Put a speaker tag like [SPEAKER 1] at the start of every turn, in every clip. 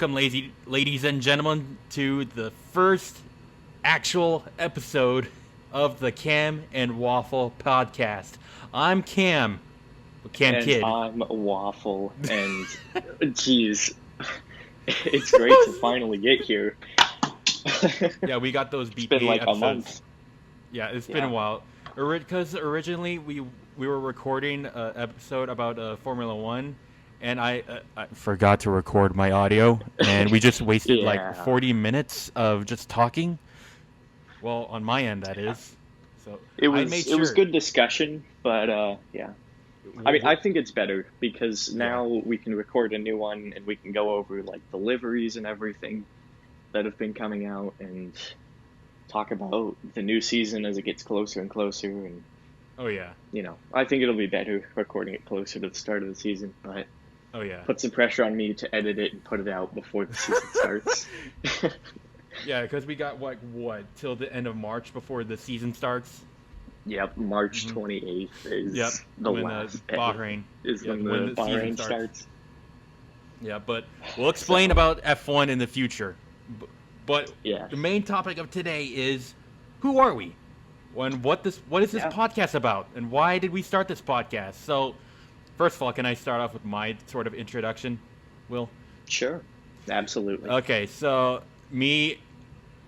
[SPEAKER 1] Welcome, ladies and gentlemen, to the first actual episode of the Cam and Waffle podcast. I'm Cam,
[SPEAKER 2] And
[SPEAKER 1] Kid.
[SPEAKER 2] I'm Waffle, and geez, it's great to finally get here.
[SPEAKER 1] Yeah, we got those
[SPEAKER 2] It's been
[SPEAKER 1] BPA
[SPEAKER 2] like
[SPEAKER 1] episodes.
[SPEAKER 2] a month.
[SPEAKER 1] Yeah, it's been a
[SPEAKER 2] Yeah.
[SPEAKER 1] while. Because originally we were recording an episode about Formula One, and I forgot to record my audio, and we just wasted like
[SPEAKER 2] Yeah.
[SPEAKER 1] 40 minutes of just talking. Well, on my end, that is. So
[SPEAKER 2] It
[SPEAKER 1] I
[SPEAKER 2] was
[SPEAKER 1] made
[SPEAKER 2] it was
[SPEAKER 1] sure.
[SPEAKER 2] good discussion, but yeah. I mean, I think it's better because now we can record a new one and we can go over like the liveries and everything that have been coming out and talk about the new season as it gets closer and closer. And
[SPEAKER 1] Oh yeah.
[SPEAKER 2] I think it'll be better recording it closer to the start of the season, but
[SPEAKER 1] Oh yeah.
[SPEAKER 2] put some pressure on me to edit it and put it out before the season starts.
[SPEAKER 1] Yeah, because we got what till the end of March before the season starts.
[SPEAKER 2] Yep, March 28th is
[SPEAKER 1] Yep,
[SPEAKER 2] the
[SPEAKER 1] when
[SPEAKER 2] last
[SPEAKER 1] Bahrain.
[SPEAKER 2] is
[SPEAKER 1] Yeah,
[SPEAKER 2] when
[SPEAKER 1] when
[SPEAKER 2] the
[SPEAKER 1] the season
[SPEAKER 2] Bahrain
[SPEAKER 1] starts.
[SPEAKER 2] starts.
[SPEAKER 1] Yeah, but we'll explain
[SPEAKER 2] So-
[SPEAKER 1] about F1 in the future. But
[SPEAKER 2] Yeah.
[SPEAKER 1] the main topic of today is who are we? And what is this
[SPEAKER 2] Yeah.
[SPEAKER 1] podcast about? And why did we start this podcast? So, first of all, can I start off with my sort of introduction, Will?
[SPEAKER 2] Sure, absolutely.
[SPEAKER 1] Okay, so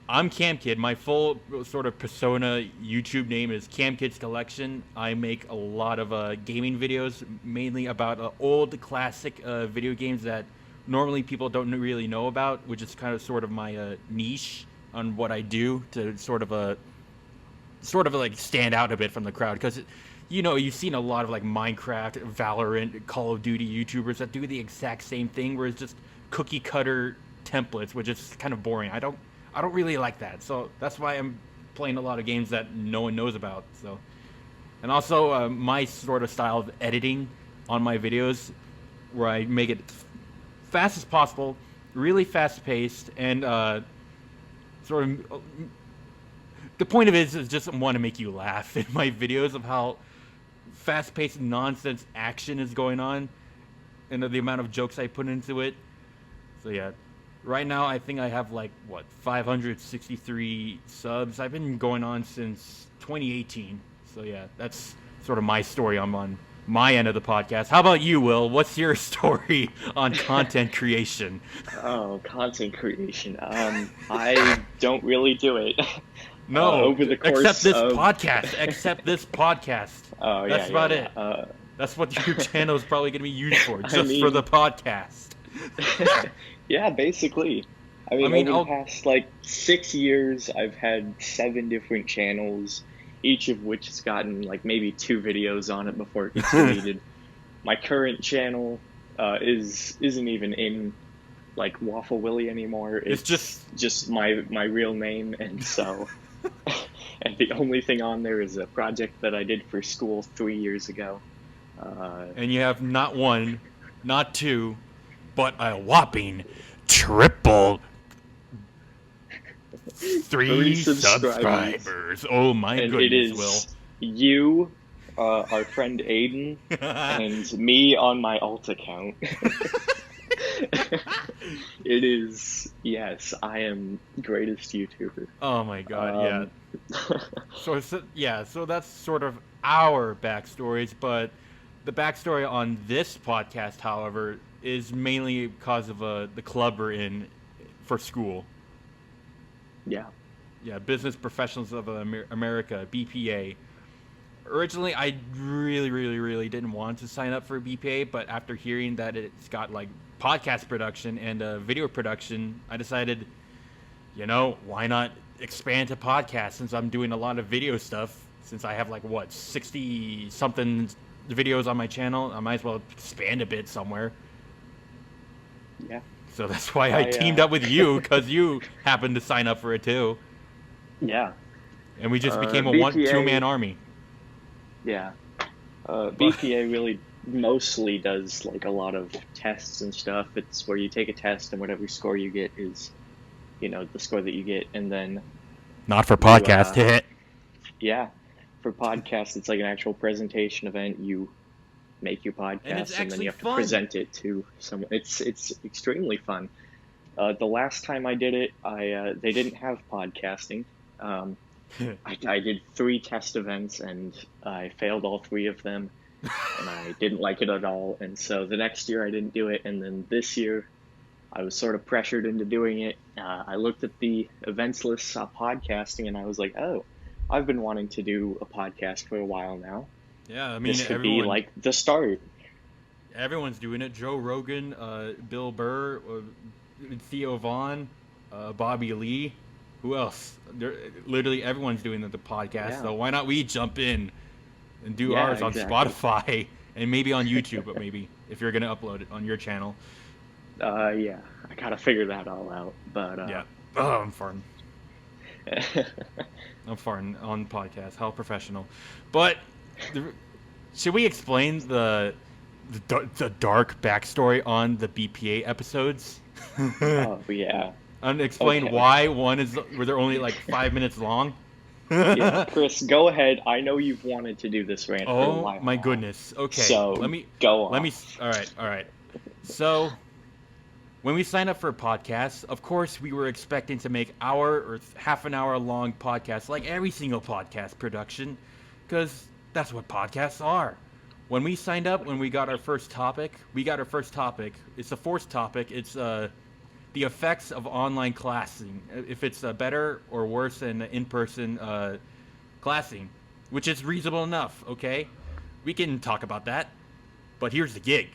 [SPEAKER 1] I'm Cam Kid. My full sort of persona YouTube name is Cam Kid's Collection. I make a lot of gaming videos, mainly about old classic video games that normally people don't really know about, which is kind of sort of my niche on what I do to sort of like stand out a bit from the crowd. Because you've seen a lot of like Minecraft, Valorant, Call of Duty YouTubers that do the exact same thing, where it's just cookie cutter templates, which is kind of boring. I don't really like that, so that's why I'm playing a lot of games that no one knows about. So, and also my sort of style of editing on my videos, where I make it fast as possible, really fast paced, and sort of the point of it is just want to make you laugh in my videos of how fast paced nonsense action is going on, and the amount of jokes I put into it. So yeah. Right now, I think I have 563 subs. I've been going on since 2018. So yeah, that's sort of my story. I'm on my end of the podcast. How about you, Will? What's your story on content creation?
[SPEAKER 2] Oh, content creation. I don't really do it.
[SPEAKER 1] No,
[SPEAKER 2] over the course
[SPEAKER 1] except this
[SPEAKER 2] of...
[SPEAKER 1] podcast. Except this podcast.
[SPEAKER 2] Oh, yeah,
[SPEAKER 1] That's about it.
[SPEAKER 2] yeah.
[SPEAKER 1] That's what your channel is probably going to be used for, just
[SPEAKER 2] mean-
[SPEAKER 1] for the podcast.
[SPEAKER 2] Yeah, basically. I mean, over the past 6 years, I've had 7 different channels, each of which has gotten maybe 2 videos on it before it gets deleted. My current channel isn't even in Waffle Willie anymore.
[SPEAKER 1] It's
[SPEAKER 2] just my real name, and so and the only thing on there is a project that I did for school 3 years ago.
[SPEAKER 1] And you have not one, not two, but a whopping triple 3 subscribers. Oh my
[SPEAKER 2] and
[SPEAKER 1] goodness,
[SPEAKER 2] it is
[SPEAKER 1] Will.
[SPEAKER 2] you, our friend Aiden, and me on my alt account. It is, yes, I am greatest YouTuber.
[SPEAKER 1] Oh my god, yeah. So that's sort of our backstories, but the backstory on this podcast, however, is mainly because of the club we're in for school.
[SPEAKER 2] Yeah.
[SPEAKER 1] Yeah, Business Professionals of America, BPA. Originally, I really, really, really didn't want to sign up for BPA, but after hearing that it's got podcast production and video production, I decided, why not expand to podcast, since I'm doing a lot of video stuff, since I have 60 something videos on my channel. I might as well expand a bit somewhere.
[SPEAKER 2] Yeah.
[SPEAKER 1] So that's why I teamed up with you, because you happened to sign up for it too.
[SPEAKER 2] Yeah.
[SPEAKER 1] And we just became a
[SPEAKER 2] BPA,
[SPEAKER 1] 2-man army.
[SPEAKER 2] Yeah. BPA really mostly does a lot of tests and stuff. It's where you take a test and whatever score you get is, the score that you get, and then...
[SPEAKER 1] Not for podcast, hit.
[SPEAKER 2] Yeah. For podcast, it's an actual presentation event. You make your podcast, and then you have to present it to someone. It's extremely fun. The last time I did it, they didn't have podcasting. I did 3 test events and I failed all 3 of them, and I didn't like it at all. And so the next year I didn't do it, and then this year I was sort of pressured into doing it. I looked at the events list, saw podcasting, and I was like, oh, I've been wanting to do a podcast for a while now.
[SPEAKER 1] Yeah, I mean,
[SPEAKER 2] this could be like the start.
[SPEAKER 1] Everyone's doing it. Joe Rogan, Bill Burr, Theo Vaughn, Bobby Lee. Who else? Literally everyone's doing the podcast. Yeah. So why not we jump in and do ours on Spotify and maybe on YouTube, but maybe if you're gonna upload it on your channel.
[SPEAKER 2] Yeah, I gotta figure that all out. But
[SPEAKER 1] yeah. Oh, I'm farting. I'm farting on podcast. How professional. But should we explain the dark backstory on the BPA episodes?
[SPEAKER 2] Oh yeah.
[SPEAKER 1] And explain why one were they're only like 5 minutes long.
[SPEAKER 2] Yeah, Chris, go ahead. I know you've wanted to do this rant for a while.
[SPEAKER 1] Oh my goodness. Okay.
[SPEAKER 2] So
[SPEAKER 1] let me
[SPEAKER 2] go on.
[SPEAKER 1] All right. So when we signed up for a podcast, of course we were expecting to make hour or half an hour long podcasts like every single podcast production, because that's what podcasts are. When we signed up, when we got our first topic, it's a forced topic. It's the effects of online classing, if it's better or worse than in-person classing, which is reasonable enough, okay? We can talk about that, but here's the gig.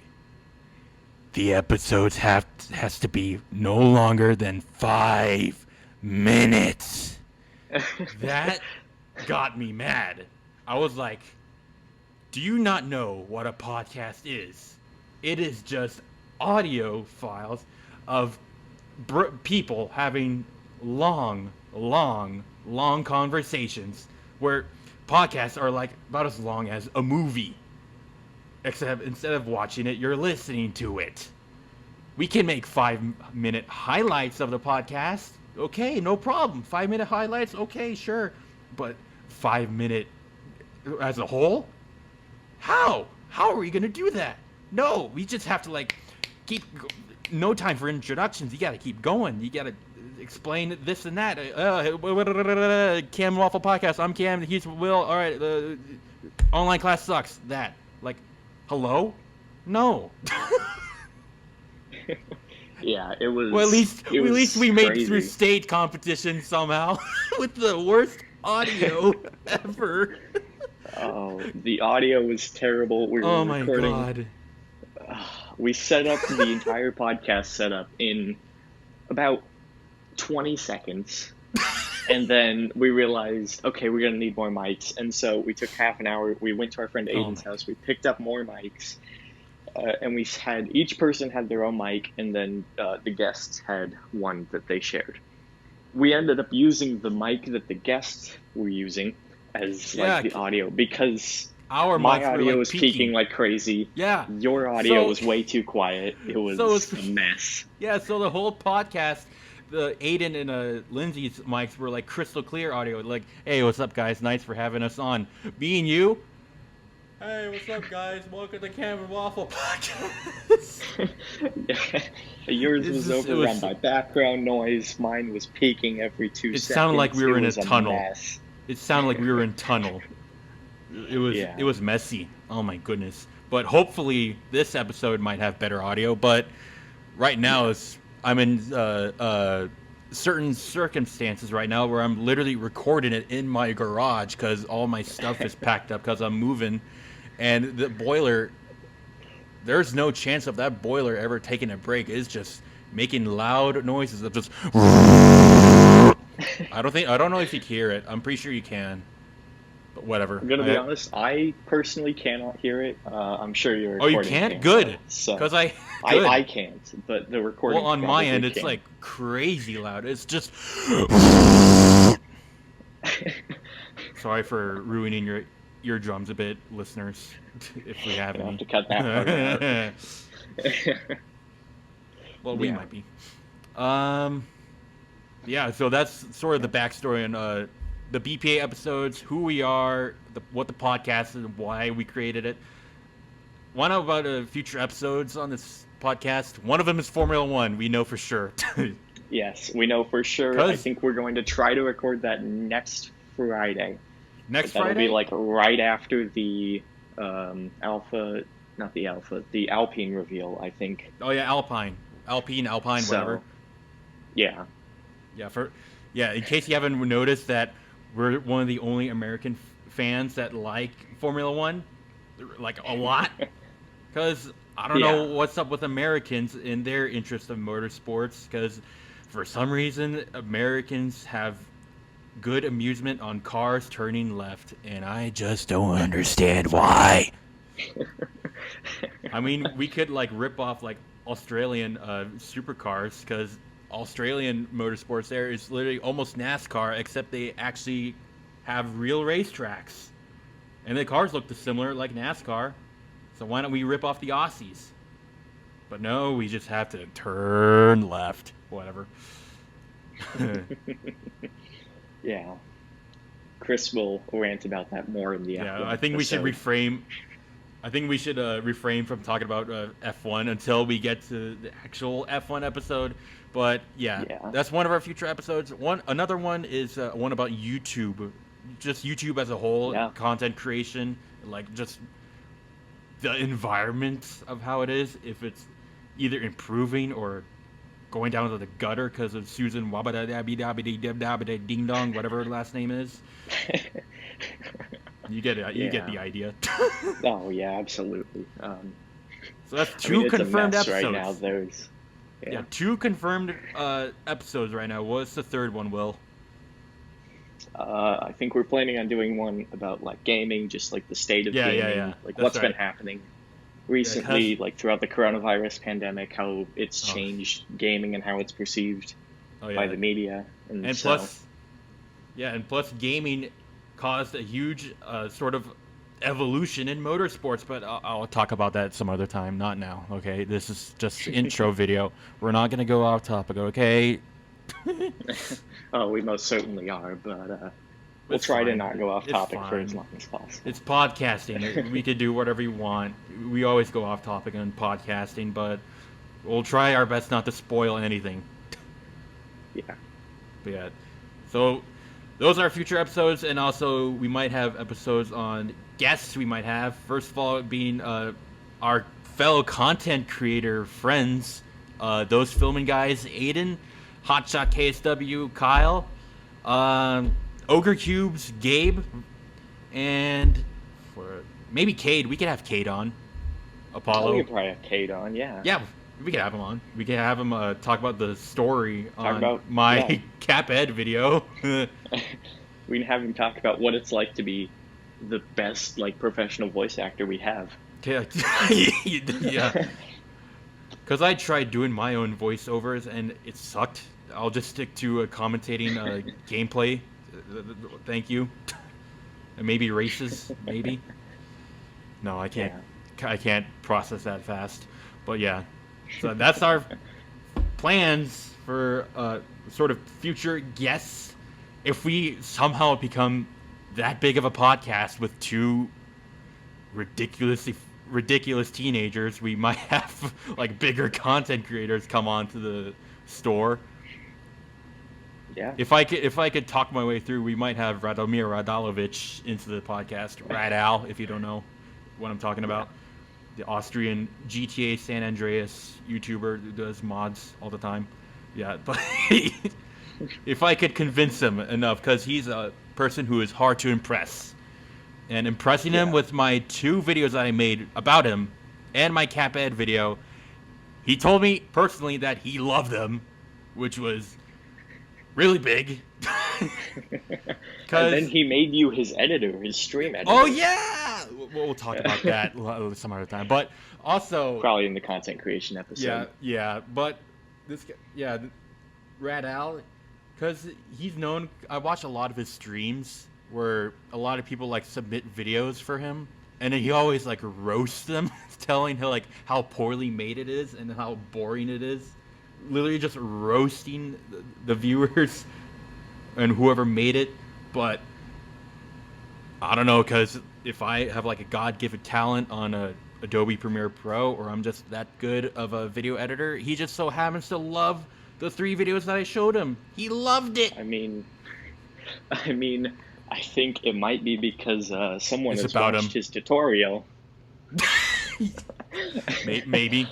[SPEAKER 1] The episodes has to be no longer than 5 minutes. That got me mad. I was like, do you not know what a podcast is? It is just audio files of people having long conversations, where podcasts are like about as long as a movie, except instead of watching it, you're listening to it. We can make 5-minute highlights of the podcast. Okay, no problem. 5-minute highlights. Okay, sure. But 5-minute as a whole? How are we going to do that? No, we just have to keep no time for introductions. You got to keep going. You got to explain this and that. Cam and Waffle podcast. I'm Cam. He's Will. All right. Online class sucks. That. Hello? No.
[SPEAKER 2] Yeah, it was.
[SPEAKER 1] Well, at least we made it through state competition somehow with the worst audio ever.
[SPEAKER 2] Oh, the audio was terrible. We were recording.
[SPEAKER 1] My God.
[SPEAKER 2] We set up the entire podcast setup in about 20 seconds. And then we realized, okay, we're going to need more mics. And so we took half an hour. We went to our friend Aiden's house. We picked up more mics. And each person had their own mic. And then the guests had one that they shared. We ended up using the mic that the guests were using as the audio, because my audio was peaking like crazy.
[SPEAKER 1] Yeah.
[SPEAKER 2] Your audio was way too quiet. It was a mess.
[SPEAKER 1] Yeah, so the whole podcast, the Aiden and Lindsay's mics were crystal clear audio. Hey, what's up, guys? Nice for having us on. Me and you. Hey, what's up, guys? Welcome to Cam and Waffle podcast.
[SPEAKER 2] Yours was overrun by background noise. Mine was peaking every 2 seconds.
[SPEAKER 1] It sounded like we were in a tunnel. It sounded like we were in tunnel. It was messy. Oh my goodness. But hopefully this episode might have better audio. But right now I'm in certain circumstances right now where I'm literally recording it in my garage because all my stuff is packed up because I'm moving, and the boiler. There's no chance of that boiler ever taking a break. It's just making loud noises of just. I don't know if you can hear it. I'm pretty sure you can. But whatever.
[SPEAKER 2] I'm gonna be honest. I personally cannot hear it. I'm sure you're recording.
[SPEAKER 1] Oh, you can't? Good. Because I
[SPEAKER 2] can't. But the recording.
[SPEAKER 1] Well, on my end, it's crazy loud. It's just. Sorry for ruining your eardrums a bit, listeners. If we have any.
[SPEAKER 2] Have to cut that part out.
[SPEAKER 1] Well, we might be. Yeah, so that's sort of the backstory on the BPA episodes, who we are, what the podcast is, and why we created it. Want to know about future episodes on this podcast. One of them is Formula One. We know for sure.
[SPEAKER 2] Yes, we know for sure. I think we're going to try to record that next Friday.
[SPEAKER 1] Next Friday?
[SPEAKER 2] That'll be like right after the the Alpine reveal, I think.
[SPEAKER 1] Oh yeah, Alpine, whatever.
[SPEAKER 2] Yeah.
[SPEAKER 1] Yeah. In case you haven't noticed that we're one of the only American fans that like Formula One, like a lot. Because I don't know what's up with Americans in their interest in motorsports. Because for some reason, Americans have good amusement on cars turning left, and I just don't understand why. I mean, we could like rip off like Australian supercars, because Australian motorsports there is literally almost NASCAR, except they actually have real racetracks, and the cars look similar like NASCAR. So why don't we rip off the Aussies? But no, we just have to turn left. Whatever.
[SPEAKER 2] Yeah. Chris will rant about that more in the F1
[SPEAKER 1] I think episode. We should reframe. I think we should refrain from talking about F1 until we get to the actual F1 episode. But yeah, that's one of our future episodes. Another one is one about YouTube, just YouTube as a whole, content creation, like just the environment of how it is, if it's either improving or going down to the gutter because of Susan Wabada Ding Dong, whatever her last name is. You get it. You get the idea.
[SPEAKER 2] Oh yeah, absolutely.
[SPEAKER 1] So that's two confirmed episodes
[SPEAKER 2] right now. There's
[SPEAKER 1] two confirmed episodes right now. What's the third one, Will?
[SPEAKER 2] I think we're planning on doing one about like gaming, just like the state of gaming, like what's been happening recently, like throughout the coronavirus pandemic, how it's changed gaming and how it's perceived by the media, and plus gaming caused a huge sort of evolution in motorsports, but I'll talk about that some other time, not now. Okay, this is just intro video. We're not gonna go off topic. Okay. Oh, we most certainly are, but we'll try to not go off topic for as long as possible.
[SPEAKER 1] It's podcasting. We could do whatever you want. We always go off topic on podcasting, but we'll try our best not to spoil anything. Yeah. So those are future episodes, and also we might have episodes on guests we might have. First of all, being our fellow content creator friends, those filming guys, Aiden, Hotshot KSW, Kyle, Ogre Cubes, Gabe, and maybe Cade. We could have Cade on. Apollo.
[SPEAKER 2] We could probably have Cade on, yeah.
[SPEAKER 1] Yeah, we could have him on. We could have him talk about the story on my Cap Ed video.
[SPEAKER 2] We can have him talk about what it's like to be the best like professional voice actor we have.
[SPEAKER 1] Yeah. Because I tried doing my own voiceovers and it sucked. I'll just stick to commentating gameplay. Thank you. And maybe races, maybe. No, I can't. Yeah. I can't process that fast. But yeah, so that's our plans for sort of future guests. If we somehow become that big of a podcast with two ridiculous teenagers, we might have like bigger content creators come onto the store.
[SPEAKER 2] Yeah.
[SPEAKER 1] If I could talk my way through, we might have Radomir Radalovich into the podcast. Radal, if you don't know what I'm talking about. The Austrian GTA San Andreas YouTuber who does mods all the time. Yeah, but if I could convince him enough, because he's a person who is hard to impress. And impressing him with my 2 videos that I made about him and my Cap Ed video, he told me personally that he loved them, which was really big.
[SPEAKER 2] And then he made you his editor, his stream editor.
[SPEAKER 1] Oh, yeah! We'll talk about that some other time. But also...
[SPEAKER 2] probably in the content creation episode.
[SPEAKER 1] Yeah. But this guy, Radal, because he's known... I watch a lot of his streams where a lot of people, like, submit videos for him. And then he always, like, roasts them, telling her, like, how poorly made it is and how boring it is. Literally just roasting the viewers and whoever made it. But I don't know, because if I have like a God-given talent on Adobe Premiere Pro, or I'm just that good of a video editor. He just so happens to love the 3 videos that I showed him. He loved it.
[SPEAKER 2] I mean, I think it might be because someone
[SPEAKER 1] It's
[SPEAKER 2] has
[SPEAKER 1] about
[SPEAKER 2] watched
[SPEAKER 1] him.
[SPEAKER 2] his tutorial.
[SPEAKER 1] Maybe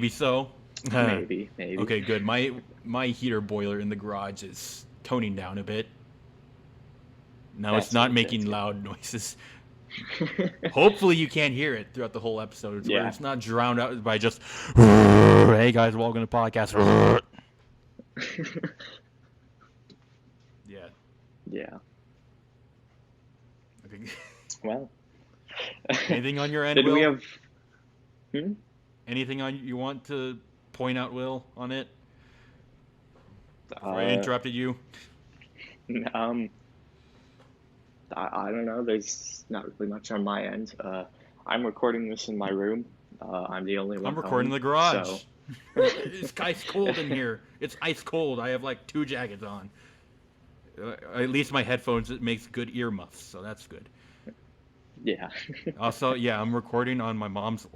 [SPEAKER 1] so.
[SPEAKER 2] Maybe.
[SPEAKER 1] Okay, good. My heater boiler in the garage is toning down a bit. Now it's not making loud noises. Hopefully you can't hear it throughout the whole episode. Where it's not drowned out by just, hey guys, welcome to the podcast. Yeah.
[SPEAKER 2] Yeah.
[SPEAKER 1] Okay.
[SPEAKER 2] Well.
[SPEAKER 1] Anything on your end,
[SPEAKER 2] Did
[SPEAKER 1] Will?
[SPEAKER 2] we have...
[SPEAKER 1] Anything you want to point out, Will, on it? Before I interrupted you.
[SPEAKER 2] I don't know. There's not really much on my end. I'm recording this in my room. I'm the only one.
[SPEAKER 1] I'm recording in the garage.
[SPEAKER 2] So.
[SPEAKER 1] It's ice cold in here. It's ice cold. I have like 2 jackets on. At least my headphones, it makes good earmuffs, so that's good.
[SPEAKER 2] Yeah.
[SPEAKER 1] Also, yeah, I'm recording on my mom's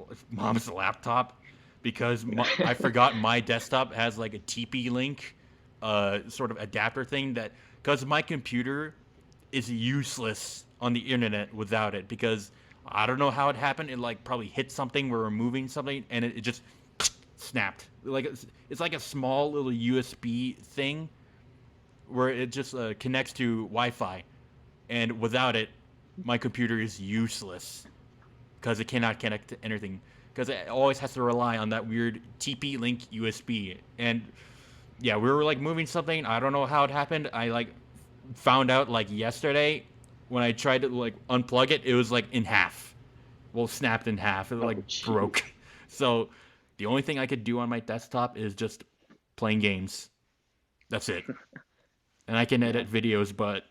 [SPEAKER 1] laptop because I forgot my desktop has like a TP-Link sort of adapter thing because my computer is useless on the internet without it, because I don't know how it happened. It like probably hit something. We're removing something and it just snapped. Like it's like a small little USB thing where it just connects to Wi-Fi, and without it, my computer is useless because it cannot connect to anything, because it always has to rely on that weird TP-Link USB. And yeah, we were like moving something. I don't know how it happened. I like found out like yesterday when I tried to like unplug it. It was like in half. Well, snapped in half. It like broke. So the only thing I could do on my desktop is just playing games. That's it. And I can edit videos, but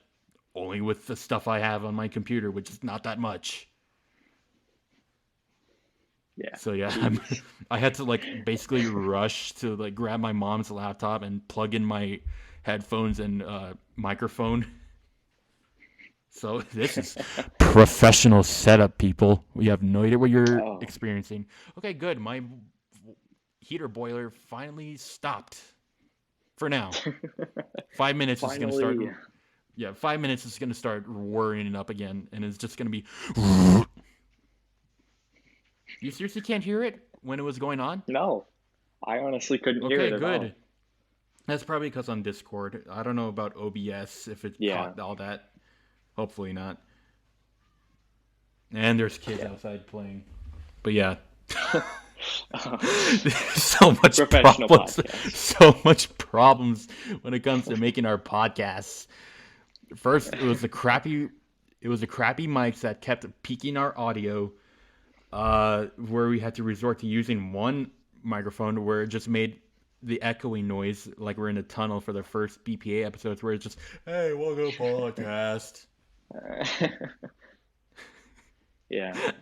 [SPEAKER 1] only with the stuff I have on my computer, which is not that much.
[SPEAKER 2] Yeah.
[SPEAKER 1] So yeah, I had to like basically rush to like grab my mom's laptop and plug in my headphones and microphone. So this is professional setup, people. We have no idea what you're experiencing. Okay, good. My heater boiler finally stopped. For now. 5 minutes is going to start. Yeah, 5 minutes is going to start whirring up again, and it's just going to be. You seriously can't hear it when it was going on?
[SPEAKER 2] No, I honestly couldn't hear it at all. Okay, good.
[SPEAKER 1] That's probably because on Discord. I don't know about OBS if it caught all that. Hopefully not. And there's kids outside playing. But yeah. So much problems when it comes to making our podcasts. First, it was the crappy mics that kept peaking our audio, where we had to resort to using one microphone where it just made the echoing noise like we're in a tunnel for the first BPA episodes, where it's just, hey, welcome to podcast.
[SPEAKER 2] Yeah.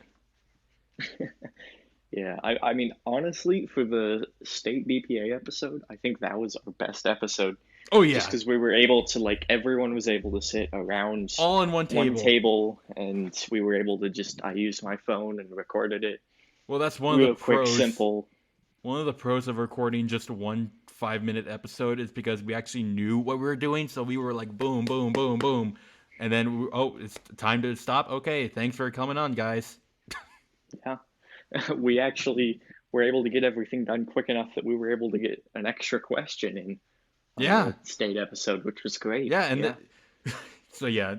[SPEAKER 2] Yeah, I mean, honestly, for the state BPA episode, I think that was our best episode.
[SPEAKER 1] Oh, yeah.
[SPEAKER 2] Just because we were able to, like, everyone was able to sit around
[SPEAKER 1] all in one table,
[SPEAKER 2] and we were able to I used my phone and recorded it.
[SPEAKER 1] Well, that's one of the pros.
[SPEAKER 2] Quick, simple.
[SPEAKER 1] One of the pros of recording just one 5-minute episode is because we actually knew what we were doing, so we were like, boom, boom, boom, boom. And then, it's time to stop. Okay, thanks for coming on, guys.
[SPEAKER 2] Yeah. We actually were able to get everything done quick enough that we were able to get an extra question in the state episode, which was great.
[SPEAKER 1] Yeah, and so yeah,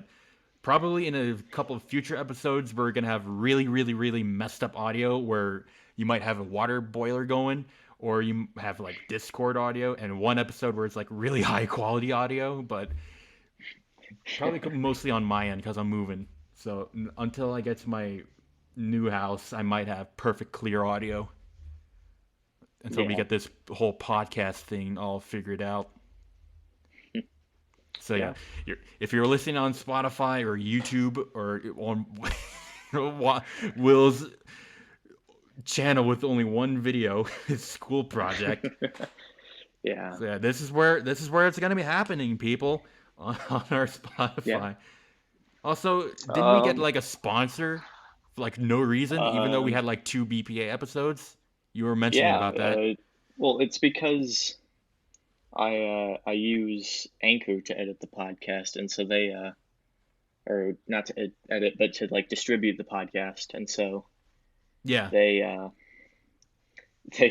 [SPEAKER 1] probably in a couple of future episodes, we're going to have really, really, really messed up audio where you might have a water boiler going, or you have like Discord audio, and one episode where it's like really high quality audio, but probably mostly on my end because I'm moving. So until I get to my new house, I might have perfect clear audio until we get this whole podcast thing all figured out. So yeah, if you're listening on Spotify or YouTube or on Will's channel with only one video, his school project.
[SPEAKER 2] Yeah.
[SPEAKER 1] So yeah, this is where it's gonna be happening, people, on our Spotify.
[SPEAKER 2] Yeah.
[SPEAKER 1] Also, didn't we get like a sponsor for like no reason, even though we had like 2 BPA episodes. You were mentioning about that.
[SPEAKER 2] Well, it's because I use Anchor to edit the podcast, and so they or not to edit, but to like distribute the podcast, and so
[SPEAKER 1] Yeah.
[SPEAKER 2] they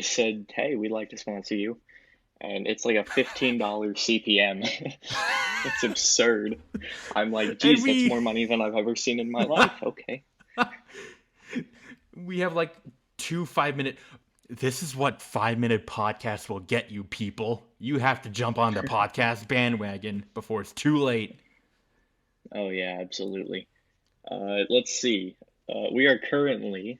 [SPEAKER 2] said, "Hey, we'd like to sponsor you," and it's like a $15 CPM. It's absurd. I'm like, geez, that's more money than I've ever seen in my life. Okay.
[SPEAKER 1] We have like 2 5-minute. This is what 5-minute podcasts will get you, people. You have to jump on the podcast bandwagon before it's too late.
[SPEAKER 2] Oh yeah, absolutely. Let's see. We are currently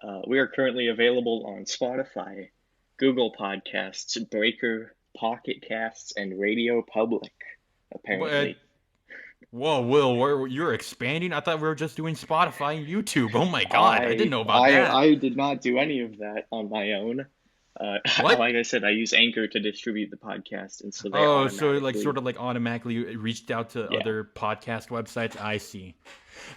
[SPEAKER 2] available on Spotify, Google Podcasts, Breaker, Pocket Casts, and Radio Public. Apparently.
[SPEAKER 1] Whoa, Will, you're expanding? I thought we were just doing Spotify and YouTube. Oh my God, I didn't know about that.
[SPEAKER 2] I did not do any of that on my own.
[SPEAKER 1] What?
[SPEAKER 2] Like I said, I use Anchor to distribute the podcast, and so they
[SPEAKER 1] so like sort of like automatically reached out to other podcast websites. I see.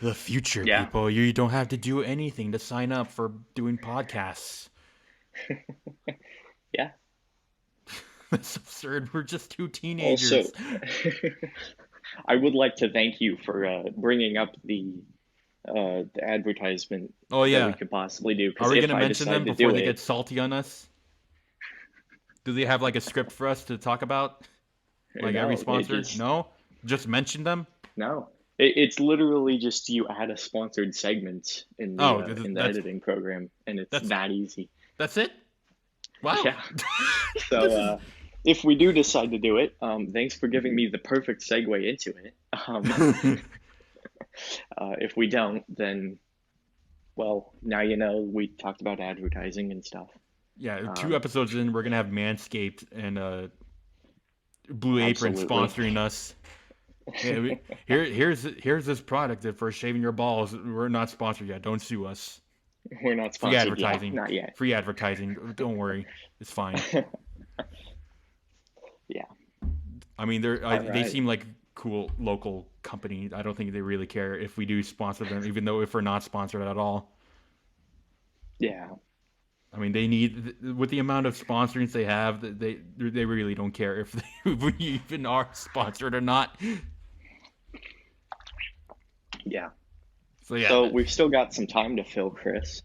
[SPEAKER 1] The future, people. You don't have to do anything to sign up for doing podcasts.
[SPEAKER 2] Yeah.
[SPEAKER 1] That's absurd. We're just 2 teenagers.
[SPEAKER 2] Also, I would like to thank you for bringing up the advertisement that we could possibly do.
[SPEAKER 1] Are we going to mention them before they get salty on us? Do they have like a script for us to talk about? Like every sponsor? No? Just mention them?
[SPEAKER 2] No. It's literally just you add a sponsored segment in the editing program, and it's that easy.
[SPEAKER 1] That's it? Wow.
[SPEAKER 2] Yeah. So if we do decide to do it, thanks for giving me the perfect segue into it. If we don't, then, well, now you know we talked about advertising and stuff.
[SPEAKER 1] Yeah, 2 episodes in, we're going to have Manscaped and Blue Apron sponsoring us. Yeah, here's this product for shaving your balls. We're not sponsored yet. Don't sue us.
[SPEAKER 2] We're not sponsored
[SPEAKER 1] yet. Free advertising.
[SPEAKER 2] Not yet.
[SPEAKER 1] Free advertising. Don't worry. It's fine.
[SPEAKER 2] Yeah.
[SPEAKER 1] I mean, they seem like cool local company. I don't think they really care if we do sponsor them, even though if we're not sponsored at all.
[SPEAKER 2] Yeah.
[SPEAKER 1] I mean, they need, with the amount of sponsorings they have, they really don't care if we even are sponsored or not.
[SPEAKER 2] Yeah.
[SPEAKER 1] So
[SPEAKER 2] So we've still got some time to fill, Chris.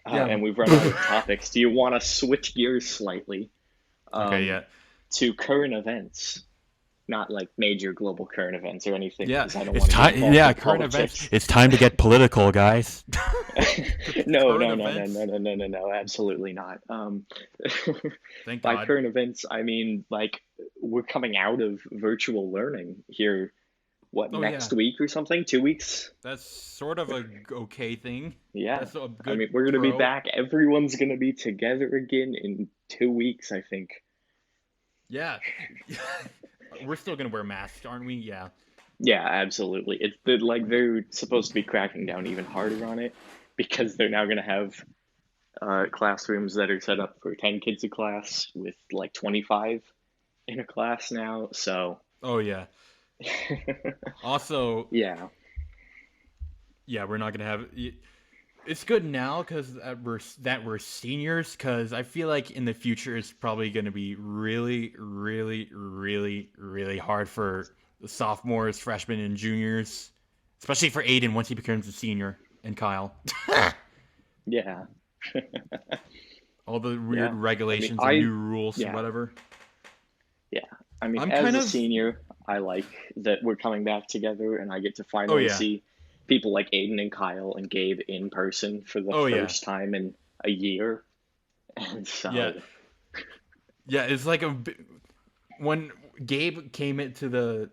[SPEAKER 2] And we've run out of topics. Do you want to switch gears slightly? To current events. Not like major global current events or anything.
[SPEAKER 1] Yeah,
[SPEAKER 2] I don't want to get involved in
[SPEAKER 1] current events. It's time to get political, guys.
[SPEAKER 2] No, absolutely not.
[SPEAKER 1] Thank
[SPEAKER 2] by
[SPEAKER 1] God.
[SPEAKER 2] current events, I mean like we're coming out of virtual learning here. Next week or something? 2 weeks?
[SPEAKER 1] That's sort of a okay thing.
[SPEAKER 2] Yeah.
[SPEAKER 1] That's a good
[SPEAKER 2] I mean, we're gonna be back. Everyone's gonna be together again in 2 weeks, I think.
[SPEAKER 1] Yeah. We're still gonna wear masks, aren't we? Yeah.
[SPEAKER 2] Yeah, absolutely. It's they're supposed to be cracking down even harder on it because they're now gonna have classrooms that are set up for 10 kids a class with like 25 in a class now. So.
[SPEAKER 1] Oh yeah. Also.
[SPEAKER 2] Yeah.
[SPEAKER 1] Yeah, we're not gonna have. It's good now because we're seniors. Because I feel like in the future it's probably going to be really, really, really, really hard for the sophomores, freshmen, and juniors, especially for Aiden once he becomes a senior, and Kyle.
[SPEAKER 2] Yeah.
[SPEAKER 1] All the weird regulations and new rules and whatever.
[SPEAKER 2] Yeah, I mean, as a senior, I like that we're coming back together, and I get to finally see people like Aiden and Kyle and Gabe in person for the first time in a year. And so
[SPEAKER 1] it's like when Gabe came into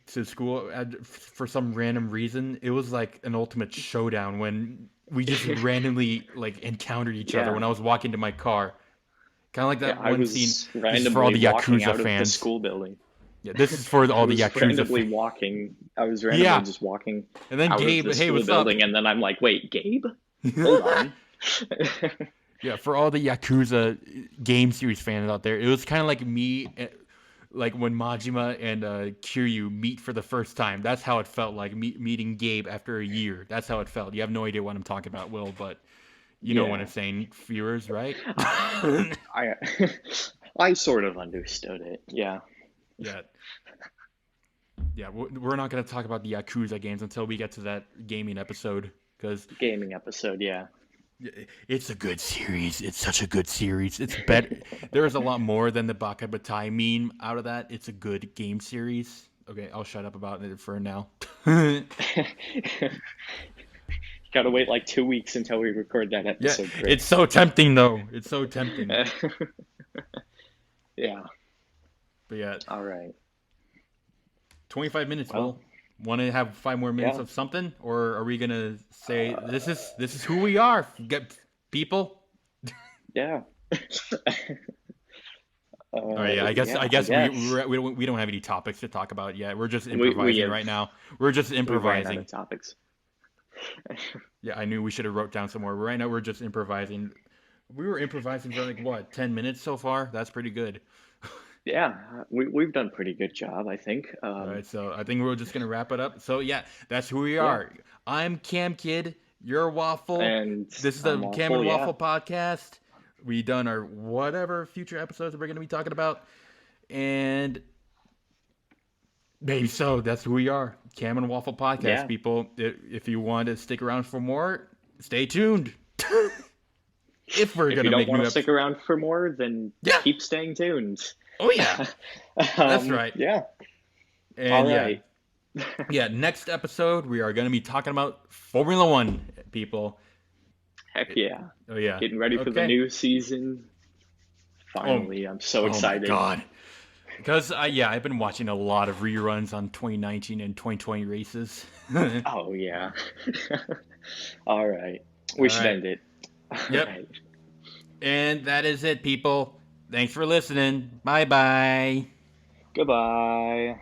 [SPEAKER 1] to school for some random reason, it was like an ultimate showdown when we just randomly like encountered each other when I was walking to my car. Kind of like that one scene. This is for all the Yakuza fans.
[SPEAKER 2] The school building.
[SPEAKER 1] Yeah, this is for all the Yakuza
[SPEAKER 2] fans. I was randomly just walking.
[SPEAKER 1] And then Gabe, hey, what's
[SPEAKER 2] building, up? And then I'm like, wait, Gabe? Hold on.
[SPEAKER 1] Yeah, for all the Yakuza game series fans out there, it was kind of like me, like when Majima and Kiryu meet for the first time. That's how it felt like meeting Gabe after a year. That's how it felt. You have no idea what I'm talking about, Will, but you know what I'm saying, viewers, right?
[SPEAKER 2] I sort of understood it. Yeah.
[SPEAKER 1] Yeah. Yeah, we're not going to talk about the Yakuza games until we get to that gaming episode.
[SPEAKER 2] Gaming episode, yeah.
[SPEAKER 1] It's a good series. It's such a good series. It's better. There is a lot more than the Baka Batai meme out of that. It's a good game series. Okay, I'll shut up about it for now.
[SPEAKER 2] Gotta wait like 2 weeks until we record that episode.
[SPEAKER 1] Yeah, it's so tempting though. It's so tempting.
[SPEAKER 2] Yeah.
[SPEAKER 1] But yeah.
[SPEAKER 2] All right.
[SPEAKER 1] 25 minutes, Will. Want to have 5 more minutes of something, or are we gonna say this is who we are, get people?
[SPEAKER 2] Yeah.
[SPEAKER 1] Yeah, I guess we don't have any topics to talk about yet. We're just improvising right now. We're just improvising.
[SPEAKER 2] Topics.
[SPEAKER 1] Yeah, I knew we should have wrote down some more. Right now, we're just improvising. We were improvising for like what 10 minutes so far. That's pretty good.
[SPEAKER 2] Yeah, we've done a pretty good job, I think.
[SPEAKER 1] All right, so I think we're just gonna wrap it up. So yeah, that's who we are. I'm Cam Kid. You're Waffle.
[SPEAKER 2] And
[SPEAKER 1] this is the Cam and Waffle podcast. We done our whatever future episodes that we're gonna be talking about, and maybe so. That's who we are, Cam and Waffle podcast. People, if you want to stick around for more, stay tuned. If you
[SPEAKER 2] don't want to stick around for more, then keep staying tuned.
[SPEAKER 1] Oh yeah, that's right.
[SPEAKER 2] Yeah.
[SPEAKER 1] And
[SPEAKER 2] all right.
[SPEAKER 1] Yeah. Next episode we are going to be talking about Formula 1, people.
[SPEAKER 2] Heck yeah.
[SPEAKER 1] Oh yeah.
[SPEAKER 2] Getting ready for the new season. Finally, I'm so excited.
[SPEAKER 1] Oh my god. Because I've been watching a lot of reruns on 2019 and 2020 races.
[SPEAKER 2] Oh yeah. All right. We should end it.
[SPEAKER 1] Yep. Right. And that is it, people. Thanks for listening. Bye-bye.
[SPEAKER 2] Goodbye.